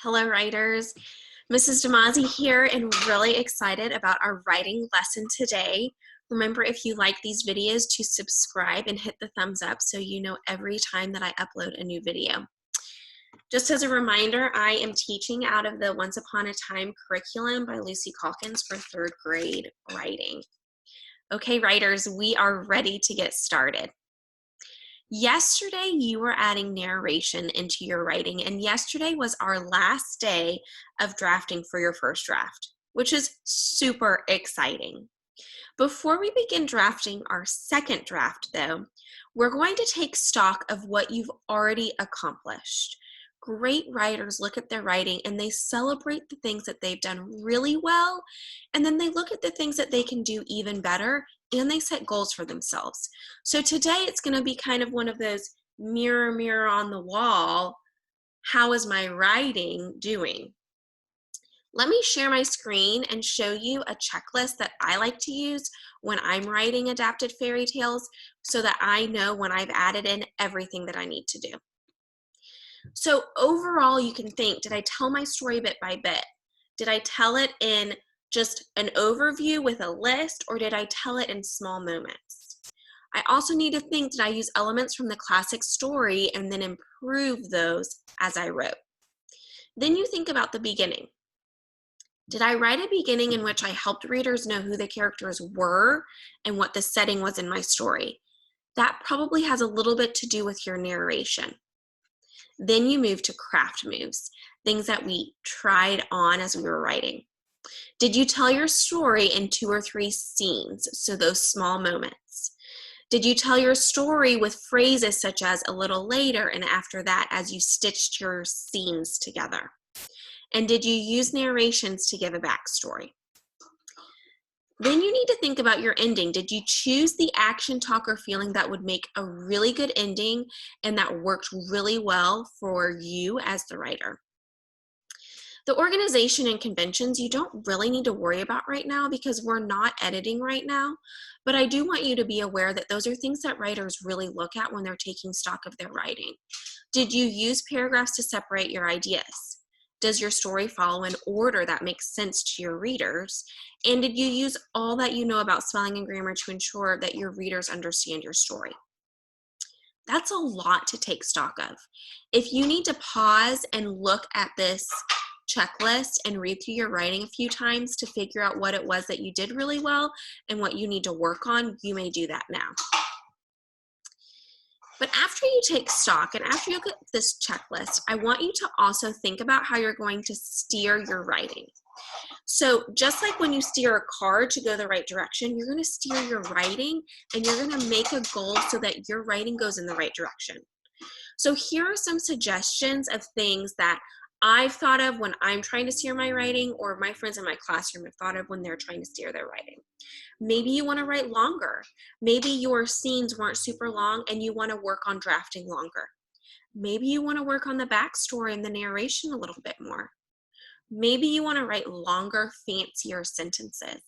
Hello, writers. Mrs. Damazi here and really excited about our writing lesson today. Remember, if you like these videos, to subscribe and hit the thumbs up so you know every time that I upload a new video. Just as a reminder, I am teaching out of the Once Upon a Time curriculum by Lucy Calkins for 3rd grade writing. Okay, writers, we are ready to get started. Yesterday, you were adding narration into your writing, and yesterday was our last day of drafting for your first draft, which is super exciting. Before we begin drafting our second draft, though, we're going to take stock of what you've already accomplished. Great writers look at their writing and they celebrate the things that they've done really well, and then they look at the things that they can do even better, and they set goals for themselves. So today it's going to be kind of one of those mirror, mirror on the wall, how is my writing doing? Let me share my screen and show you a checklist that I like to use when I'm writing adapted fairy tales so that I know when I've added in everything that I need to do. So overall, you can think, did I tell my story bit by bit? Did I tell it in just an overview with a list, or did I tell it in small moments? I also need to think, did I use elements from the classic story and then improve those as I wrote? Then you think about the beginning. Did I write a beginning in which I helped readers know who the characters were and what the setting was in my story? That probably has a little bit to do with your narration. Then you move to craft moves, things that we tried on as we were writing. Did you tell your story in 2 or 3 scenes, so those small moments? Did you tell your story with phrases such as a little later and after that as you stitched your scenes together? And did you use narrations to give a backstory? Then you need to think about your ending. Did you choose the action, talk, or feeling that would make a really good ending and that worked really well for you as the writer? The organization and conventions you don't really need to worry about right now because we're not editing right now, but I do want you to be aware that those are things that writers really look at when they're taking stock of their writing. Did you use paragraphs to separate your ideas? Does your story follow an order that makes sense to your readers? And did you use all that you know about spelling and grammar to ensure that your readers understand your story? That's a lot to take stock of. If you need to pause and look at this checklist and read through your writing a few times to figure out what it was that you did really well and what you need to work on, you may do that now. But after you take stock and after you look at this checklist, I want you to also think about how you're going to steer your writing. So just like when you steer a car to go the right direction, you're going to steer your writing and you're going to make a goal so that your writing goes in the right direction. So here are some suggestions of things that I've thought of when I'm trying to steer my writing, or my friends in my classroom have thought of when they're trying to steer their writing. Maybe you want to write longer. Maybe your scenes weren't super long and you want to work on drafting longer. Maybe you want to work on the backstory and the narration a little bit more. Maybe you want to write longer, fancier sentences.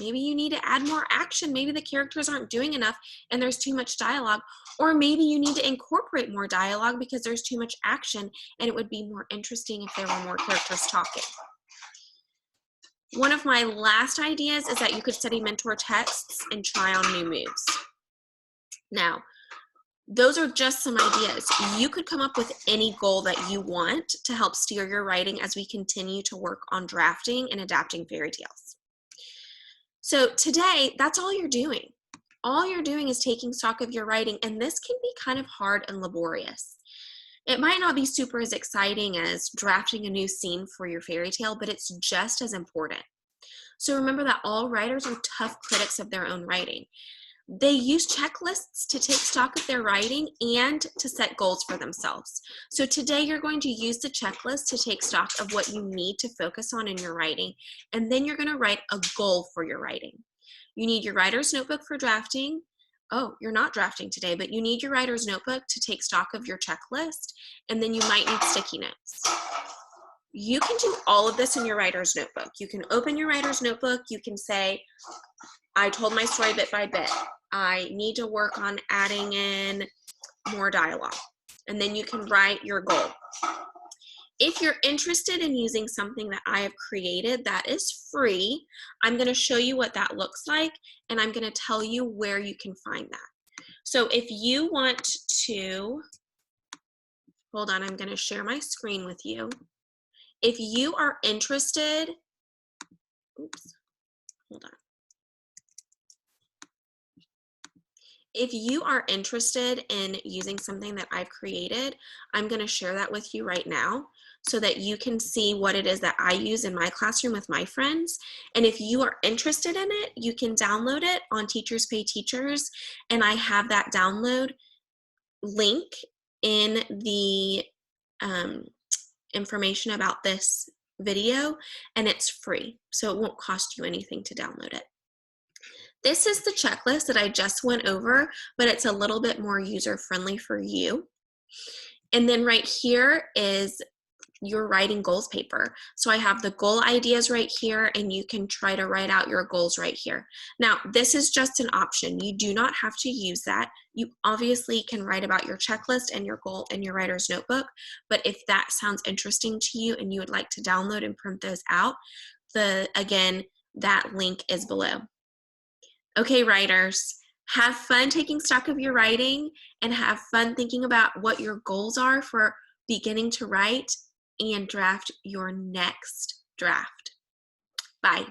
Maybe you need to add more action. Maybe the characters aren't doing enough and there's too much dialogue. Or maybe you need to incorporate more dialogue because there's too much action and it would be more interesting if there were more characters talking. One of my last ideas is that you could study mentor texts and try on new moves. Now, those are just some ideas. You could come up with any goal that you want to help steer your writing as we continue to work on drafting and adapting fairy tales. So today, that's all you're doing. All you're doing is taking stock of your writing, and this can be kind of hard and laborious. It might not be super as exciting as drafting a new scene for your fairy tale, but it's just as important. So remember that all writers are tough critics of their own writing. They use checklists to take stock of their writing and to set goals for themselves. So today you're going to use the checklist to take stock of what you need to focus on in your writing, and then you're going to write a goal for your writing. You need your writer's notebook for drafting. Oh, you're not drafting today, but you need your writer's notebook to take stock of your checklist, and then you might need sticky notes. You can do all of this in your writer's notebook. You can open your writer's notebook. You can say, I told my story bit by bit. I need to work on adding in more dialogue. And then you can write your goal. If you're interested in using something that I have created that is free, I'm going to show you what that looks like, and I'm going to tell you where you can find that. So if you want to, hold on, I'm going to share my screen with you. If you are interested, oops, hold on. If you are interested in using something that I've created, I'm going to share that with you right now so that you can see what it is that I use in my classroom with my friends. And if you are interested in it, you can download it on Teachers Pay Teachers, and I have that download link in the information about this video, and it's free, so it won't cost you anything to download it. This is the checklist that I just went over, but it's a little bit more user-friendly for you. And then right here is your writing goals paper. So I have the goal ideas right here, and you can try to write out your goals right here. Now, this is just an option. You do not have to use that. You obviously can write about your checklist and your goal in your writer's notebook, but if that sounds interesting to you and you would like to download and print those out, again, that link is below. Okay, writers, have fun taking stock of your writing and have fun thinking about what your goals are for beginning to write and draft your next draft. Bye.